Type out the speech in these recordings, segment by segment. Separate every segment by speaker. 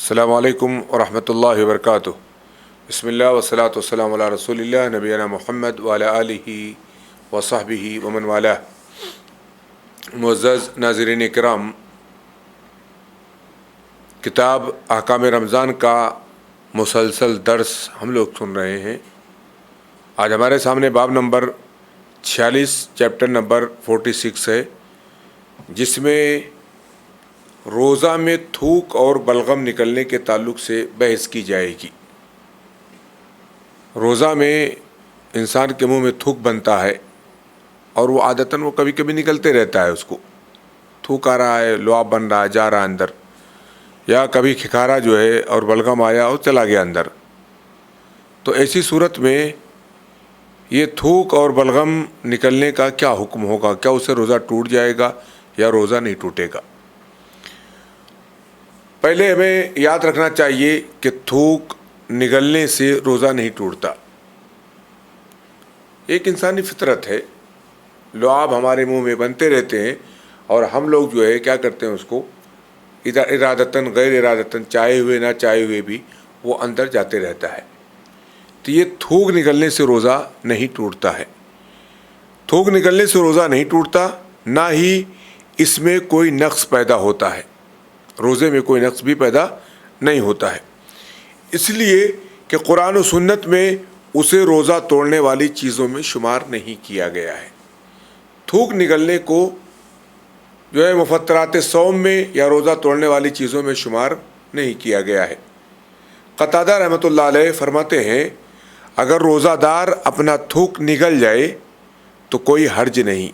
Speaker 1: السلام علیکم ورحمۃ اللہ وبرکاتہ۔ بسم اللہ والصلاۃ والسلام علی رسول اللہ نبینا محمد وعلی آلہ وصحبہ ومن والہ۔ معزز ناظرین کرام، کتاب احکام رمضان کا مسلسل درس ہم لوگ سن رہے ہیں۔ آج ہمارے سامنے باب نمبر 46 چیپٹر نمبر 46 ہے، جس میں روزہ میں تھوک اور بلغم نکلنے کے تعلق سے بحث کی جائے گی۔ روزہ میں انسان کے منہ میں تھوک بنتا ہے اور وہ عادتاً وہ کبھی کبھی نکلتے رہتا ہے، اس کو تھوک آ رہا ہے، لعاب بن رہا ہے، جا رہا ہے اندر، یا کبھی کھکارا جو ہے اور بلغم آیا اور چلا گیا اندر۔ تو ایسی صورت میں یہ تھوک اور بلغم نکلنے کا کیا حکم ہوگا؟ کیا اس سے روزہ ٹوٹ جائے گا یا روزہ نہیں ٹوٹے گا؟ پہلے ہمیں یاد رکھنا چاہیے کہ تھوک نگلنے سے روزہ نہیں ٹوٹتا۔ ایک انسانی فطرت ہے، لعاب ہمارے منہ میں بنتے رہتے ہیں اور ہم لوگ جو ہے کیا کرتے ہیں، اس کو ارادتاً غیر ارادتاً، چاہے ہوئے نہ چاہے ہوئے بھی وہ اندر جاتے رہتا ہے۔ تو یہ تھوک نکلنے سے روزہ نہیں ٹوٹتا ہے۔ تھوک نکلنے سے روزہ نہیں ٹوٹتا، نہ ہی اس میں کوئی نقص پیدا ہوتا ہے، روزے میں کوئی نقص بھی پیدا نہیں ہوتا ہے، اس لیے کہ قرآن و سنت میں اسے روزہ توڑنے والی چیزوں میں شمار نہیں کیا گیا ہے۔ تھوک نکلنے کو جو ہے مفطرات صوم میں یا روزہ توڑنے والی چیزوں میں شمار نہیں کیا گیا ہے۔ قتادہ رحمۃ اللہ علیہ فرماتے ہیں، اگر روزہ دار اپنا تھوک نگل جائے تو کوئی حرج نہیں۔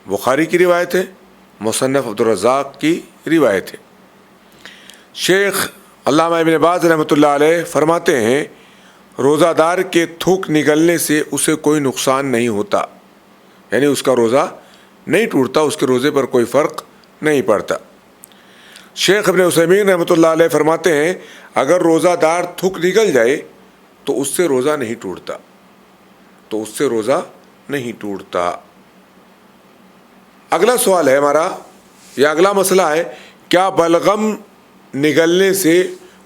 Speaker 1: بخاری کی روایت ہے، مصنف عبدالرزاق کی روایت ہے۔ شیخ علامہ ابن باز رحمۃ اللہ علیہ فرماتے ہیں، روزہ دار کے تھوک نگلنے سے اسے کوئی نقصان نہیں ہوتا، یعنی اس کا روزہ نہیں ٹوٹتا، اس کے روزے پر کوئی فرق نہیں پڑتا۔ شیخ ابن عثیمین رحمۃ اللہ علیہ فرماتے ہیں، اگر روزہ دار تھوک نگل جائے تو اس سے روزہ نہیں ٹوٹتا، تو اس سے روزہ نہیں ٹوٹتا۔ اگلا سوال ہے ہمارا، یا اگلا مسئلہ ہے، کیا بلغم نگلنے سے،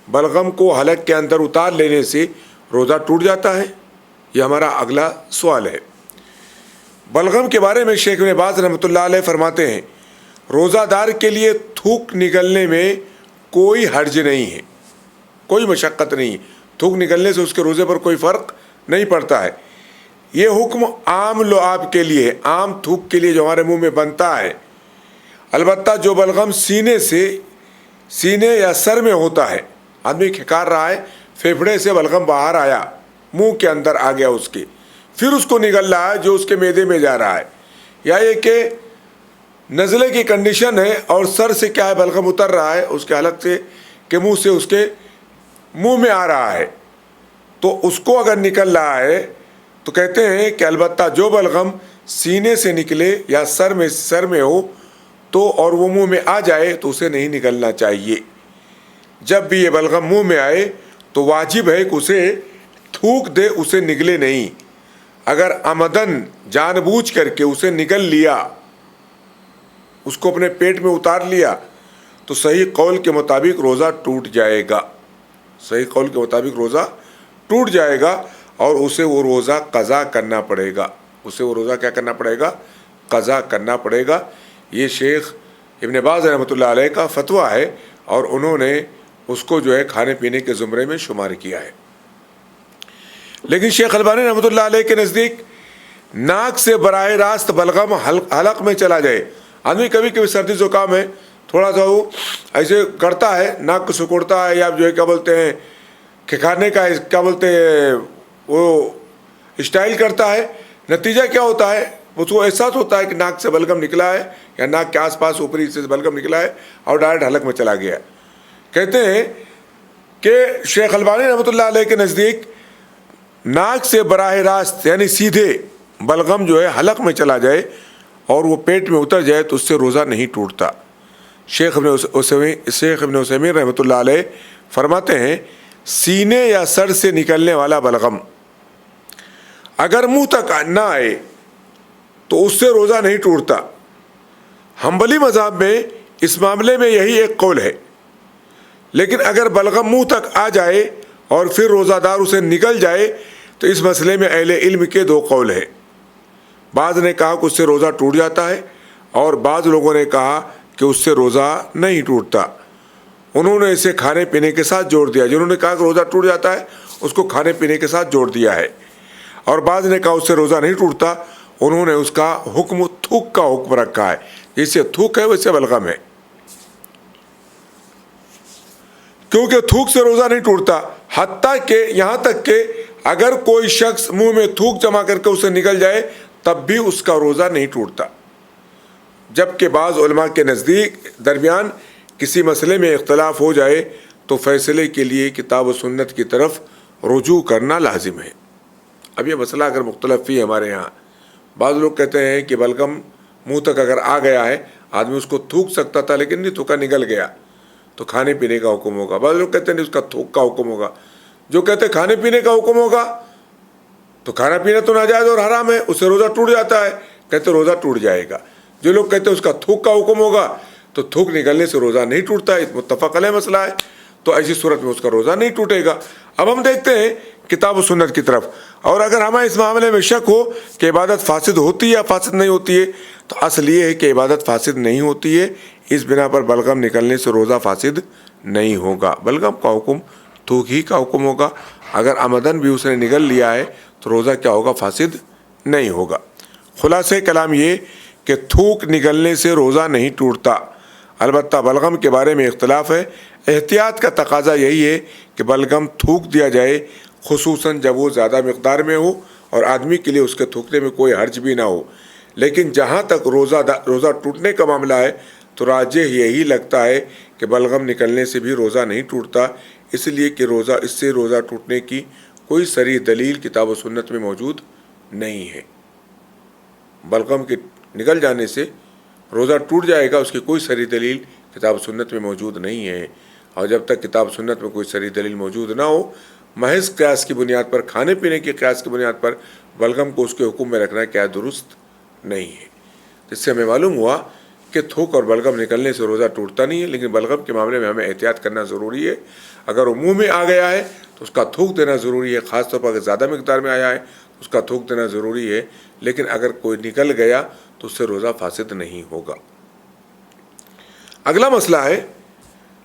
Speaker 1: بلغم کو حلق کے اندر اتار لینے سے روزہ ٹوٹ جاتا ہے؟ یہ ہمارا اگلا سوال ہے۔ بلغم کے بارے میں شیخ ابن باز رحمۃ اللہ علیہ فرماتے ہیں، روزہ دار کے لیے تھوک نگلنے میں کوئی حرج نہیں ہے، کوئی مشقت نہیں ہے، تھوک نگلنے سے اس کے روزے پر کوئی فرق نہیں پڑتا ہے۔ یہ حکم عام لعاب کے لیے ہے، عام تھوک کے لیے جو ہمارے منہ میں بنتا ہے۔ البتہ جو بلغم سینے یا سر میں ہوتا ہے، آدمی کھکار رہا ہے، پھیپھڑے سے بلغم باہر آیا، منہ کے اندر آ گیا اس کے، پھر اس کو نگل رہا ہے جو اس کے معدے میں جا رہا ہے، یا یہ کہ نزلے کی کنڈیشن ہے اور سر سے کیا ہے بلغم اتر رہا ہے اس کے حلق سے کہ منہ سے اس کے منہ میں آ رہا ہے، تو اس کو اگر نکل رہا ہے تو کہتے ہیں کہ البتہ جو بلغم سینے سے نکلے یا سر میں ہو تو اور وہ منہ میں آ جائے تو اسے نہیں نکلنا چاہیے۔ جب بھی یہ بلغم منہ میں آئے تو واجب ہے کہ اسے تھوک دے، اسے نگلے نہیں۔ اگر عمدن جان بوجھ کر کے اسے نگل لیا، اس کو اپنے پیٹ میں اتار لیا، تو صحیح قول کے مطابق روزہ ٹوٹ جائے گا، صحیح قول کے مطابق روزہ ٹوٹ جائے گا اور اسے وہ روزہ قضا کرنا پڑے گا، اسے وہ روزہ کیا کرنا پڑے گا؟ قضا کرنا پڑے گا۔ یہ شیخ ابن باز رحمۃ اللہ علیہ کا فتویٰ ہے اور انہوں نے اس کو جو ہے کھانے پینے کے زمرے میں شمار کیا ہے۔ لیکن شیخ البانی رحمۃ اللہ علیہ کے نزدیک ناک سے براہ راست بلغم حلق میں چلا جائے، آدمی کبھی کبھی سردی زکام ہے، تھوڑا سا وہ ایسے کرتا ہے، ناک کو سکڑتا ہے، یا جو ہے کیا بولتے ہیں کھکارنے کا کیا بولتے ہیں وہ اسٹائل کرتا ہے، نتیجہ کیا ہوتا ہے؟ اس کو احساس ہوتا ہے کہ ناک سے بلغم نکلا ہے یا ناک کے آس پاس اوپری حصے سے بلغم نکلا ہے اور ڈائریکٹ حلق میں چلا گیا ہے۔ کہتے ہیں کہ شیخ البانی رحمۃ اللہ علیہ کے نزدیک ناک سے براہ راست یعنی سیدھے بلغم جو ہے حلق میں چلا جائے اور وہ پیٹ میں اتر جائے تو اس سے روزہ نہیں ٹوٹتا۔ شیخ ابن عثیمین رحمۃ اللہ علیہ فرماتے ہیں، سینے یا سر سے نکلنے والا بلغم اگر منہ تک نہ آئے تو اس سے روزہ نہیں ٹوٹتا۔ حنبلی مذہب میں اس معاملے میں یہی ایک قول ہے لیکن اگر بلغم منہ تک آ جائے اور پھر روزہ دار اسے نگل جائے تو اس مسئلے میں اہل علم کے دو قول ہیں. بعض نے کہا کہ اس سے روزہ ٹوٹ جاتا ہے اور بعض لوگوں نے کہا کہ اس سے روزہ نہیں ٹوٹتا. انہوں نے اسے کھانے پینے کے ساتھ جوڑ دیا. جنہوں نے کہا کہ روزہ ٹوٹ جاتا ہے اس کو کھانے پینے کے ساتھ جوڑ دیا ہے. اور بعض نے کہا اس سے روزہ نہیں ٹوٹتا, انہوں نے اس کا حکم تھوک کا حکم رکھا ہے. جیسے تھوک ہے ویسے بلغم ہے, کیونکہ تھوک سے روزہ نہیں ٹوٹتا. حتیٰ کہ یہاں تک کہ اگر کوئی شخص منہ میں تھوک جمع کر کے اسے نکل جائے تب بھی اس کا روزہ نہیں ٹوٹتا. جبکہ بعض علماء کے نزدیک درمیان کسی مسئلے میں اختلاف ہو جائے تو فیصلے کے لیے کتاب و سنت کی طرف رجوع کرنا لازم ہے. اب یہ مسئلہ اگر مختلف ہی ہے ہمارے یہاں. بعض لوگ کہتے ہیں کہ بلغم منہ تک اگر آ گیا ہے, آدمی اس کو تھوک سکتا تھا لیکن نہیں تھوکا, نگل گیا تو کھانے پینے کا حکم ہوگا. بعض لوگ کہتے ہیں اس کا تھوک کا حکم ہوگا. جو کہتے ہیں کھانے پینے کا حکم ہوگا تو کھانا پینا تو ناجائز اور حرام ہے, اس سے روزہ ٹوٹ جاتا ہے, کہتے روزہ ٹوٹ جائے گا. جو لوگ کہتے ہیں اس کا تھوک کا حکم ہوگا تو تھوک نکلنے سے روزہ نہیں ٹوٹتا ہے, متفق علیہ مسئلہ ہے, تو ایسی صورت میں اس کا روزہ نہیں ٹوٹے گا. اب ہم دیکھتے ہیں کتاب و سنت کی طرف, اور اگر ہمیں اس معاملے میں شک ہو کہ عبادت فاسد ہوتی ہے یا فاسد نہیں ہوتی ہے تو اصل یہ ہے کہ عبادت فاسد نہیں ہوتی ہے. اس بنا پر بلغم نکلنے سے روزہ فاسد نہیں ہوگا. بلغم کا حکم تھوک ہی کا حکم ہوگا. اگر آمدن بھی اس نے نگل لیا ہے تو روزہ کیا ہوگا, فاسد نہیں ہوگا. خلاصہ کلام یہ کہ تھوک نگلنے سے روزہ نہیں ٹوٹتا. البتہ بلغم کے بارے میں اختلاف ہے. احتیاط کا تقاضا یہی ہے کہ بلغم تھوک دیا جائے, خصوصاً جب وہ زیادہ مقدار میں ہو اور آدمی کے لیے اس کے تھوکنے میں کوئی حرج بھی نہ ہو. لیکن جہاں تک روزہ ٹوٹنے کا معاملہ ہے تو راجح یہی لگتا ہے کہ بلغم نکلنے سے بھی روزہ نہیں ٹوٹتا, اس لیے کہ اس سے روزہ ٹوٹنے کی کوئی صریح دلیل کتاب و سنت میں موجود نہیں ہے. بلغم کے نکل جانے سے روزہ ٹوٹ جائے گا, اس کی کوئی صریح دلیل کتاب و سنت میں موجود نہیں ہے. اور جب تک کتاب و سنت میں کوئی صریح دلیل موجود نہ ہو, محض قیاس کی بنیاد پر, کھانے پینے کے قیاس کی بنیاد پر بلغم کو اس کے حکم میں رکھنا کیا درست نہیں ہے. جس سے ہمیں معلوم ہوا کہ تھوک اور بلغم نکلنے سے روزہ ٹوٹتا نہیں ہے, لیکن بلغم کے معاملے میں ہمیں احتیاط کرنا ضروری ہے. اگر وہ منہ میں آ گیا ہے تو اس کا تھوک دینا ضروری ہے, خاص طور پر اگر زیادہ مقدار میں آیا ہے تو اس کا تھوک دینا ضروری ہے. لیکن اگر کوئی نکل گیا تو اس سے روزہ فاسد نہیں ہوگا. اگلا مسئلہ ہے,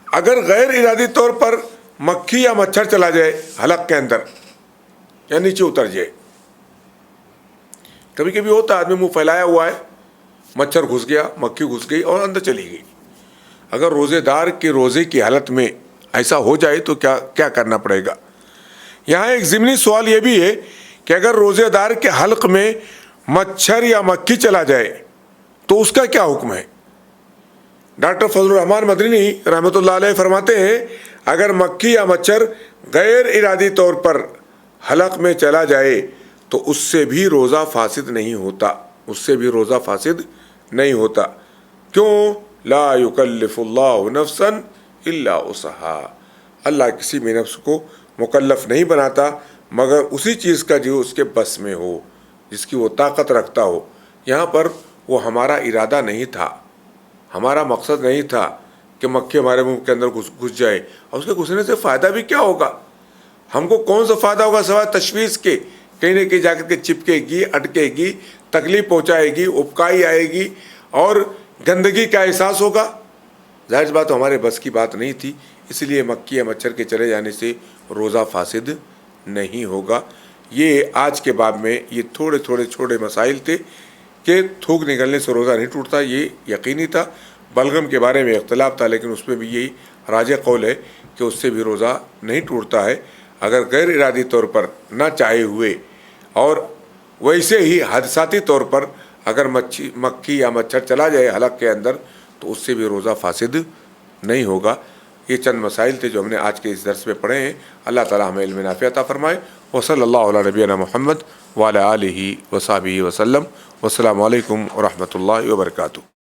Speaker 1: اگر غیر ارادی طور پر مکھی یا مچھر چلا جائے حلق کے اندر یا نیچے اتر جائے. کبھی کبھی ہوتا ہے آدمی منہ پھیلایا ہوا ہے, مچھر گھس گیا, مکھی گھس گئی اور اندر چلی گئی. اگر روزے دار کے روزے کی حالت میں ایسا ہو جائے تو کیا کرنا پڑے گا. یہاں ایک ضمنی سوال یہ بھی ہے کہ اگر روزے دار کے حلق میں مچھر یا مکھی چلا جائے تو اس کا کیا حکم ہے. ڈاکٹر فضل الرحمان مدنی رحمۃ اللہ علیہ فرماتے ہیں, اگر مکھی یا مچھر غیر ارادی طور پر حلق میں چلا جائے تو اس سے بھی روزہ فاسد نہیں ہوتا, اس سے بھی روزہ فاسد نہیں ہوتا. کیوں؟ لا یکلف اللہ نفسا الا وسعها, اللہ کسی بھی نفس کو مکلف نہیں بناتا مگر اسی چیز کا جو اس کے بس میں ہو, جس کی وہ طاقت رکھتا ہو. یہاں پر وہ ہمارا ارادہ نہیں تھا, ہمارا مقصد نہیں تھا کہ مکھی ہمارے منہ کے اندر گھس جائے, اور اس کے گھسنے سے فائدہ بھی کیا ہوگا, ہم کو کون سا فائدہ ہوگا سوائے تشویش کے. کہیں نہ کہیں جا کر کے چپکے گی, اٹکے گی, تکلیف پہنچائے گی, ابکائی آئے گی اور گندگی کا احساس ہوگا. ظاہر بات ہمارے بس کی بات نہیں تھی, اس لیے مکھی یا مچھر کے چلے جانے سے روزہ فاسد نہیں ہوگا. یہ آج کے باب میں یہ تھوڑے چھوٹے مسائل تھے کہ تھوک نکلنے سے روزہ نہیں ٹوٹتا, یہ یقینی تھا. بلغم کے بارے میں اختلاف تھا, لیکن اس میں بھی یہی راجح قول ہے کہ اس سے بھی روزہ نہیں ٹوٹتا ہے. اگر غیر ارادی طور پر نہ چاہے ہوئے اور ویسے ہی حادثاتی طور پر اگر مکھی یا مچھر چلا جائے حلق کے اندر تو اس سے بھی روزہ فاسد نہیں ہوگا. یہ چند مسائل تھے جو ہم نے آج کے اس درس میں پڑھے ہیں. اللہ تعالی ہمیں علم نافع عطا فرمائے. وصلی اللہ علی نبینا محمد وعلی آلہ وصحبہ وسلم. والسلام علیکم ورحمۃ اللہ وبرکاتہ.